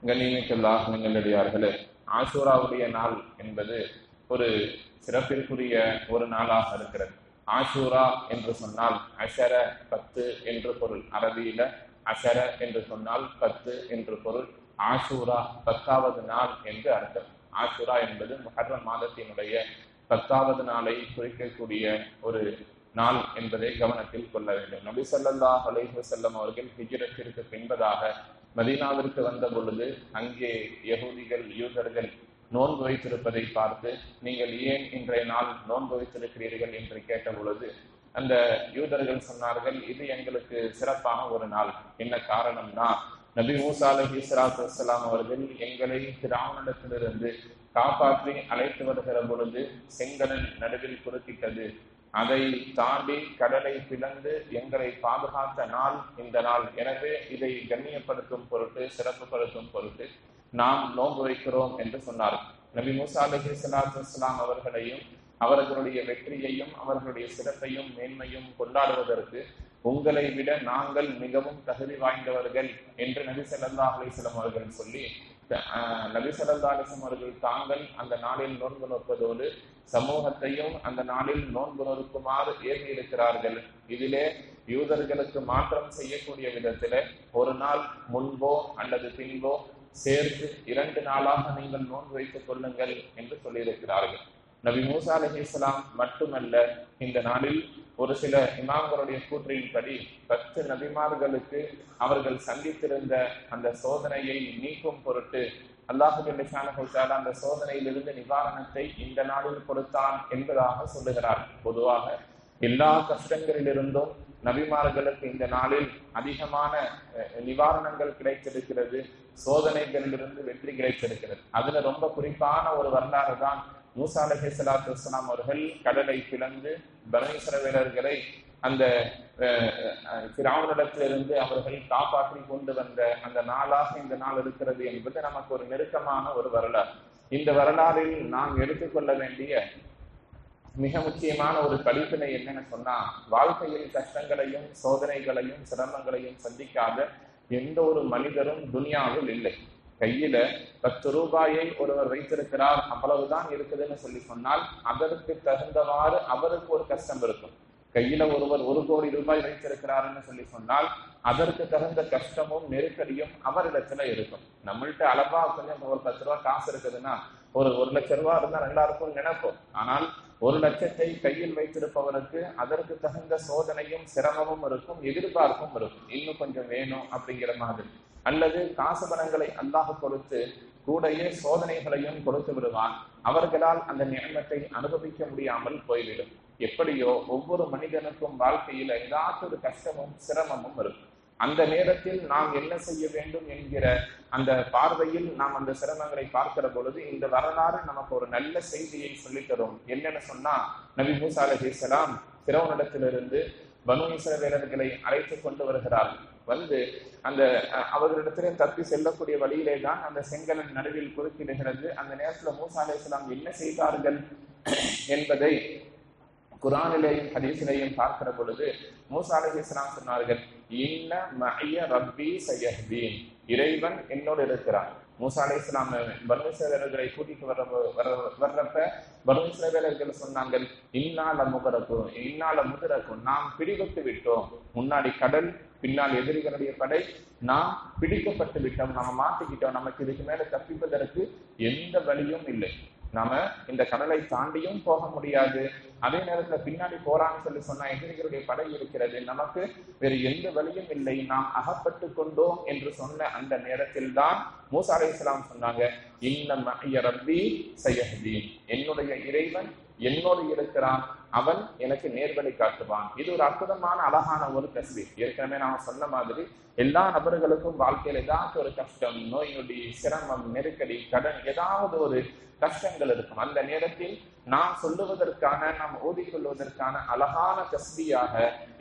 கண்ணியமிக்கல்லாஹ் நல்லடியார்களே, ஆஷூராவுடைய நாள் என்பது ஒரு சிறப்பிற்குரிய ஒரு நாளாக இருக்கிறது. ஆஷூரா என்று சொன்னால் அஷர 10 என்று பொருள். அரபியில அஷர என்று சொன்னால் 10 என்று பொருள். ஆஷூரா 10வது நாள் என்று அர்த்தம். ஆஷூரா என்பது முஹர்ரம் மாதத்தினுடைய 10வது நாளை குறிக்கக்கூடிய ஒரு நாள் என்பதை கவனத்தில் கொள்ள வேண்டும். நபி ஸல்லல்லாஹு அலைஹி வஸல்லம் அவர்கள் ஹிஜ்ரத்திற்கு பின்பதாக மதீனாவிற்கு வந்த பொழுது அங்கே யகூதிகள் யூதர்கள் நோன்பு வைத்திருப்பதை பார்த்து, நீங்கள் ஏன் இன்றைய நாள் நோன்பு வைத்திருக்கிறீர்கள் என்று கேட்ட பொழுது அந்த யூதர்கள் சொன்னார்கள், இது எங்களுக்கு சிறப்பான ஒரு நாள். என்ன காரணம்னா, நபி மூசா அலைஹிஸ்ஸலாத்து வஸ்ஸலாம் அவர்கள் எங்களை ஃபிரௌனிடத்திலிருந்து காப்பாற்றி அழைத்து வருகிற பொழுது செங்கடல் நடுவில் குறுக்கிட்டது. அதை தாண்டி கடலை பிளந்து எங்களை பாதுகாத்த நாள் இந்த நாள். எனவே இதை கண்ணியப்படுத்தும் பொருட்டு, சிறப்புப்படுத்தும் பொருட்டு நாம் நோன்பு வைக்கிறோம் என்று சொன்னார். நபி மூசா அலைஹிஸ்ஸலாத்து வஸ்ஸலாம் அவர்களையும் அவர்களுடைய வெற்றியையும் அவர்களுடைய சிறப்பையும் மேன்மையும் கொண்டாடுவதற்கு உங்களை விட நாங்கள் மிகவும் தகுதி வாய்ந்தவர்கள் என்று நபி ஸல்லல்லாஹு அலைஹி வஸல்லம் அவர்கள் சொல்லி, நபி ஸல்லல்லாஹு அலைஹி வஸல்லம் அவர்கள் தாங்கள் அந்த நாளில் நோன்பு நோற்பதோடு சமூகத்தையும் அந்த நாளில் நோன்பு நோக்குமாறு ஏறி இருக்கிறார்கள். இதிலே யூதர்களுக்கு மாற்றம் செய்யக்கூடிய விதத்தில ஒரு நாள் முன்போ அல்லது பின்போ சேர்த்து 2 நாளாக நீங்கள் நோன்பு வைத்துக் கொள்ளுங்கள் என்று சொல்லியிருக்கிறார்கள். நபி மூசா அலைஹிஸ்ஸலாம் மட்டுமல்ல, இந்த நாளில் ஒரு சில இமாம்களுடைய கூற்றின்படி 10 நபிமார்களுக்கு அவர்கள் சந்தித்திருந்த அந்த சோதனையை நீக்கும் பொருட்டு அல்லாஹு ஜல்லஷானஹு தஆலா அந்த சோதனையிலிருந்து நிவாரணத்தை இந்த நாளில் கொடுத்தான் என்பதாக சொல்லுகிறார். பொதுவாக எல்லா கஷ்டங்களிலிருந்தும் நபிமார்களுக்கு இந்த நாளில் அதிகமான நிவாரணங்கள் கிடைத்திருக்கிறது, சோதனைகளிலிருந்து வெற்றி கிடைத்திருக்கிறது. அதுல ரொம்ப குறிப்பான ஒரு வரலாறு தான் மூசா அலைஹிஸ்ஸலாத்து வஸ்ஸலாம் அவர்கள் கடலை பிளந்து பனூ இஸ்ரவேலர்களை அந்த ஃபிரௌனிடத்திலிருந்து அவர்கள் காப்பாற்றி கொண்டு வந்த அந்த நாளாக இந்த நாள் இருக்கிறது என்பது நமக்கு ஒரு நெருக்கமான ஒரு வரலாறு. இந்த வரலாறில் நாம் எடுத்துக்கொள்ள வேண்டிய மிக முக்கியமான ஒரு படிப்பினை என்னன்னு சொன்னா, வாழ்க்கையில் கஷ்டங்களையும் சோதனைகளையும் சிரமங்களையும் சந்திக்காத எந்த ஒரு மனிதரும் துனியாவில் இல்லை. கையில 10 ரூபாயை ஒருவர் வைத்திருக்கிறார், அவ்வளவுதான் இருக்குதுன்னு சொல்லி சொன்னால் அதற்கு தகுந்தவாறு அவருக்கு ஒரு கஷ்டம் இருக்கும். கையில ஒருவர் 1 கோடி ரூபாய் வைத்திருக்கிறாருன்னு சொல்லி சொன்னால் அதற்கு தகுந்த கஷ்டமும் நெருக்கடியும் அவரிடத்துல இருக்கும். நம்மள்ட்ட அளவா கொஞ்சம் ஒரு 10 ரூபாய் காசு இருக்குதுன்னா ஒரு 1 லட்சம் ரூபாய் இருந்தா நல்லா இருக்கும் நினைப்போம். ஆனால் 1 லட்சத்தை கையில் வைத்திருப்பவருக்கு அதற்கு தகுந்த சோதனையும் சிரமமும் இருக்கும், எதிர்பார்ப்பும் இருக்கும், இன்னும் கொஞ்சம் வேணும் அப்படிங்கிற மாதிரி. அல்லது காசு பணங்களை அல்லாஹ் கொடுத்து கூடையே சோதனைகளையும் கொடுத்து விடுவான். அவர்களால் அந்த நியமத்தை அனுபவிக்க முடியாமல் போய்விடும். எப்படியோ ஒவ்வொரு மனிதனுக்கும் வாழ்க்கையில ஏதாச்சும் ஒரு கஷ்டமும் சிரமமும் இருக்கும். அந்த நேரத்தில் நாம் என்ன செய்ய வேண்டும் என்கிற அந்த பார்வையில் நாம் அந்த சிரமங்களை பார்க்கிற பொழுது இந்த வரலாறு நமக்கு ஒரு நல்ல செய்தியை சொல்லித் தரும். என்னன்னு சொன்னா, நபி மூசா அலைஹிஸ்ஸலாம் ஃபிரௌனிடத்திலிருந்து பனூ இஸ்ரவேலர்களை அழைத்து கொண்டு வருகிறார்கள். வந்து அந்த அவர்களிடத்திலே தப்பி செல்லக்கூடிய வழியிலே தான் அந்த செங்கலன் நடுவில் குறுக்கிடுகிறது. அந்த நேரத்துல மூசா அலைஹிஸ்ஸலாம் என்ன செய்தார்கள் என்பதை குர்ஆனிலேயும் ஹதீஸிலேயும் பார்க்கிற பொழுது மூசா அலைஹிஸ்ஸலாம் சொன்னார்கள், இன்ன மஅய ரப்பி சயஹ்தீன், இறைவன் என்னோடு இருக்கிறார். மூசா அலைஹிஸ்ஸலாம் பனூ இஸ்ரவேலர்களை கூட்டிட்டு வர்றப்ப பனூ இஸ்ரவேலர்கள் சொன்னாங்க, இன்னால முதரக்கும், நாம் பிடிபட்டு விட்டோம். முன்னாடி கடல், பின்னால் எதிரிகளுடைய படை, நாம் பிடிக்கப்பட்டு விட்டோம், நாம மாட்டிக்கிட்டோம், நமக்கு இதுக்கு மேல தப்பிப்பதற்கு எந்த வழியும் இல்லை. நாம இந்த கடலை தாண்டியும் போக முடியாது, அதே நேரத்துல பின்னாடி போறான்னு சொல்லி சொன்னா எதிரிகளுடைய படை இருக்கிறது, நமக்கு வேறு எந்த வழியும் இல்லை, நாம் அகப்பட்டு கொண்டோம் என்று சொன்ன அந்த நேரத்தில் தான் மூசா அலைஹிஸ்ஸலாம் சொன்னாங்க, இன்ன மஅய ரப்பி சயஹ்தீன், என்னுடைய இறைவன் என்னோடு இருக்கிறான், அவன் எனக்கு நேர்வழி காட்டுவான். இது ஒரு அற்புதமான அழகான ஒரு தஸ்பீஹ். ஏற்கனவே நாம சொன்ன மாதிரி எல்லா நபர்களுக்கும் வாழ்க்கையில் ஏதாவது ஒரு கஷ்டம், நோய் நொடி, சிரமம், நெருக்கடி, கடன், ஏதாவது ஒரு கஷ்டங்கள் இருக்கும். அந்த நேரத்தில் நாம் சொல்லுவதற்கான, நாம் ஓதிக்கொள்வதற்கான அழகான தஸ்பீஹாக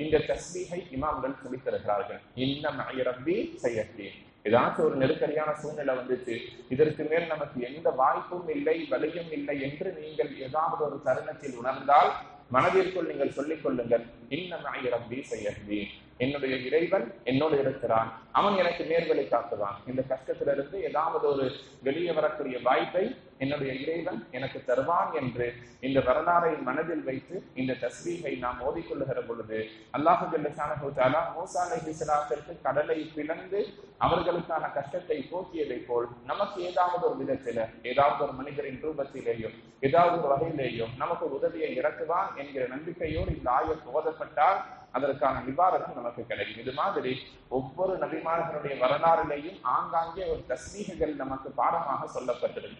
இந்த தஸ்பீஹை இமாம்கள் சொல்லித் தருகிறார்கள். இன்ன மஅய ரப்பி சயஹ்தீன். ஏதாச்சும் ஒரு நெருக்கடியான சூழ்நிலை வந்துச்சு, இதற்கு மேல் நமக்கு எந்த வாய்ப்பும் இல்லை, வழியும் இல்லை என்று நீங்கள் ஏதாவது ஒரு தருணத்தில் உணர்ந்தால் மனதிற்குள் நீங்கள் சொல்லிக் கொள்ளுங்கள், இன்ன மஅய ரப்பி சயஹ்தீன், என்னுடைய இறைவன் என்னோடு இருக்கிறான், அவன் எனக்கு நேர்வழி காட்டுவான். இந்த கஷ்டத்திலிருந்து ஏதாவது ஒரு வெளியே வரக்கூடிய வாய்ப்பை என்னுடைய இறைவன் எனக்கு தருவான் என்று இந்த வரலாறை மனதில் வைத்து இந்த தஸ்பீகை நாம் ஓதிக்கொள்ளுகிற பொழுது அல்லாஹு ஜல்ல ஷானஹு தஆலா மூஸா அலைஹிஸ்ஸலாத்திற்கு கடலை பிளந்து அவர்களுக்கான கஷ்டத்தை போக்கியதை போல் நமக்கு ஏதாவது ஒரு விதத்தில, ஏதாவது ஒரு மனிதரின் ரூபத்திலேயோ ஏதாவது ஒரு வகையிலேயோ நமக்கு உதவியை இறக்குவான் என்கிற நம்பிக்கையோடு இந்த ஆயத் ஓதப்பட்டால் அதற்கான நிவாரணம் நமக்கு கிடைக்கும். இது மாதிரி ஒவ்வொரு நபிமார்களுடைய வரலாறுலையும் ஆங்காங்கே ஒரு தஸ்பீஹ்கள் நமக்கு பாடமாக சொல்லப்பட்டிருக்கு.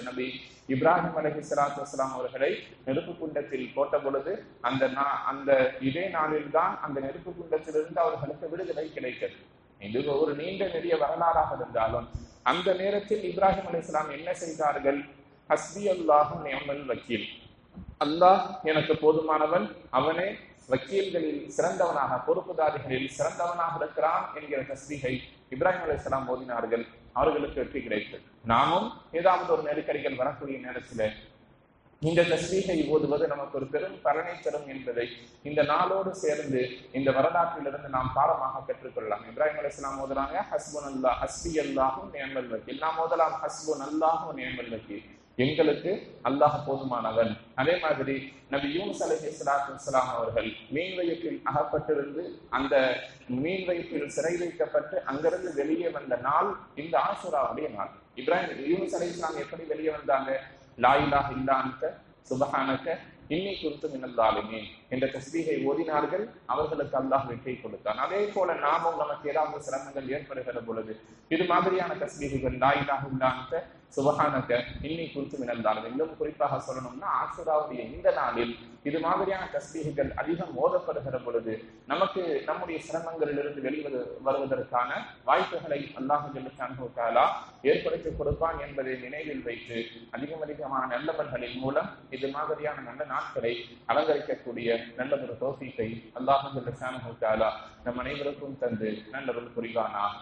நபி இப்ராஹிம் அலைஹிஸ்ஸலாத்து வஸ்ஸலாம் அவர்களை நெருப்பு குண்டத்தில் போட்ட பொழுது அந்த இதே நாளில் தான் அந்த நெருப்பு குண்டத்திலிருந்து அவர்களுக்கு விடுதலை கிடைக்கிறது. இது ஒரு நீண்ட நெடிய வரலாறாக இருந்தாலும் அந்த நேரத்தில் இப்ராஹிம் அலைஹிஸ்ஸலாம் என்ன செய்தார்கள்? ஹஸ்பி அல்லாஹு நிஅமல் வக்கீல், அல்லாஹ் எனக்கு போதுமானவன், அவனே வக்கீல்களில் சிறந்தவனாக, பொறுப்புதாரிகளில் சிறந்தவனாக இருக்கிறான் என்கிற தஸ்பீகை இப்ராஹிம் அலைஹிஸ்ஸலாம் ஓதினார்கள். அவர்களுக்கு வெற்றி கிடைத்தது. நாமும் ஏதாவது ஒரு நெருக்கடிகள் வரக்கூடிய நேரத்தில் இந்த தஸ்பீகை ஓதுவது நமக்கு ஒரு பெரும் பலனை தரும் என்பதை இந்த நாளோடு சேர்ந்து இந்த வரலாற்றிலிருந்து நாம் பாடமாக பெற்றுக்கொள்ளலாம். இப்ராஹிம் அலைஹிஸ்ஸலாம் ஓதுறாங்க ஹஸ்புனல்லாஹ் ஹஸ்பி அல்லாஹு நிஅமல் வக்கீல். நாம் ஓதலாம் ஹஸ்புனல்லாஹு நிஅமல் வக்கீல், எங்களுக்கு அல்லாஹ் போதுமானவன். அதே மாதிரி நபி யூனுஸ் அலைஹிஸ்ஸலாத்து வஸ்ஸலாம் அவர்கள் மீன் வயிற்றில் அகப்பட்டிருந்து அந்த மீன் வயிற்றில் சிறை வைக்கப்பட்டு அங்கிருந்து வெளியே வந்த நாள் இந்த ஆஷுராவுடைய நாள். யூனுஸ் அலைஹிஸ்ஸலாம் எப்படி வெளியே வந்தாங்க? லா இலாஹ இல்லா அன்த சுப்ஹானக இன்னி குன்து மினல் ஸாலிமீன் என்ற தஸ்பீகை ஓதினார்கள். அவர்களுக்கு அல்லாஹ் வெற்றி கொடுத்தான். அதே போல நாமும் நமக்கு ஏதாவது சிரமங்கள் ஏற்படுகிற பொழுது இது மாதிரியான தஸ்பீகள் லா இலாஹ இல்லா அன்த சுப்ஹானக இன்னி குன்து மினல் ஸாலிமீன், இன்னும் குறிப்பாக சொல்லணும்னா ஆஷுராவுடைய இந்த நாளில் இது மாதிரியான தஸ்பீகள் அதிகம் ஓதப்படுகிற பொழுது நமக்கு நம்முடைய சிரமங்களிலிருந்து வருவதற்கான வாய்ப்புகளை அல்லாஹ் ஜல்ல ஷானஹு தஆலா ஏற்படுத்தி கொடுப்பான் என்பதை நினைவில் வைத்து அதிகமான நல்லவர்களின் மூலம் இது மாதிரியான நல்ல நாட்களை அலங்கரிக்கக்கூடிய நல்லதொரு தௌஃபீகை அல்லாஹ் ஜல்ல ஷானஹு தஆலா நம் அனைவருக்கும் தந்து நல்லவர்கள் புரிவானாக.